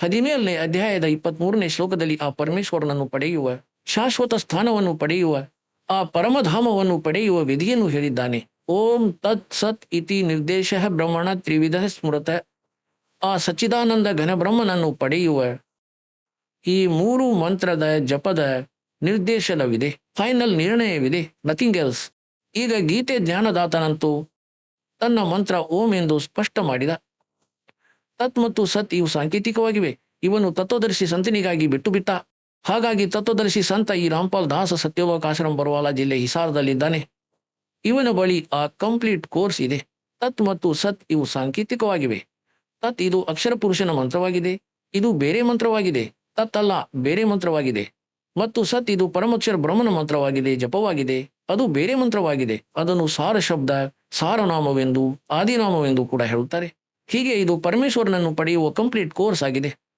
17ನೇ ಅಧ್ಯಾಯದ 23ನೇ ಶ್ಲೋಕದಲ್ಲಿ ಆ ಪರಮೇಶ್ವರನನ್ನು ಪಡೆಯುವ, ಶಾಶ್ವತ ಸ್ಥಾನವನ್ನು ಪಡೆಯುವ, ಆ ಪರಮಧಾಮವನ್ನು ಪಡೆಯುವ ವಿಧಿಯನ್ನು ಹೇಳಿದ್ದಾನೆ. ಓಂ ತತ್ ಸತ್ ಇತಿ ನಿರ್ದೇಶ ಬ್ರಹ್ಮಣ ತ್ರಿವಿಧ ಸ್ಮೃತ. ಆ ಸಚ್ಚಿದಾನಂದ ಘನಬ್ರಹ್ಮನನ್ನು ಪಡೆಯುವ ಈ 3 ಮಂತ್ರದ ಜಪದ ನಿರ್ದೇಶನವಿದೆ, ಫೈನಲ್ ನಿರ್ಣಯವಿದೆ, ನಥಿಂಗ್ ಎಲ್ಸ್. ಈಗ ಗೀತೆ ಜ್ಞಾನದಾತನಂತೂ ತನ್ನ ಮಂತ್ರ ಓಂ ಎಂದು ಸ್ಪಷ್ಟ ಮಾಡಿದ. ತತ್ ಮತ್ತು ಸತ್ ಇವು ಸಾಂಕೇತಿಕವಾಗಿವೆ. ಇವನು ತತ್ವದರ್ಶಿ ಸಂತನಿಗಾಗಿ ಬಿಟ್ಟು ಬಿಟ್ಟ. ಹಾಗಾಗಿ ತತ್ವದರ್ಶಿ ಸಂತ ಈ ರಾಮ್ಪಾಲ್ ದಾಸ ಸತ್ಯೋವಕಾಶ್ರಮ ಬರವಾಲ ಜಿಲ್ಲೆ ಹಿಸಾರದಲ್ಲಿದ್ದಾನೆ. ಇವನ ಬಳಿ ಆ ಕಂಪ್ಲೀಟ್ ಕೋರ್ಸ್ ಇದೆ. ತತ್ ಮತ್ತು ಸತ್ ಇವು ಸಾಂಕೇತಿಕವಾಗಿವೆ. ತತ್ ಇದು ಅಕ್ಷರ ಪುರುಷನ ಮಂತ್ರವಾಗಿದೆ, ಇದು ಬೇರೆ ಮಂತ್ರವಾಗಿದೆ. ತತ್ ಅಲ್ಲ, ಬೇರೆ ಮಂತ್ರವಾಗಿದೆ. ಮತ್ತು ಸತ್ ಇದು ಪರಮಕ್ಷರ ಬ್ರಹ್ಮನ ಮಂತ್ರವಾಗಿದೆ, ಜಪವಾಗಿದೆ, ಅದು ಬೇರೆ ಮಂತ್ರವಾಗಿದೆ. ಅದನ್ನು ಸಾರ ಶಬ್ದ, ಸಾರನಾಮವೆಂದು, ಆದಿನಾಮವೆಂದು ಕೂಡ ಹೇಳುತ್ತಾರೆ. ಹೀಗೆ ಇದು ಪರಮೇಶ್ವರನನ್ನು ಪಡೆಯುವ ಕಂಪ್ಲೀಟ್ ಕೋರ್ಸ್ ಆಗಿದೆ.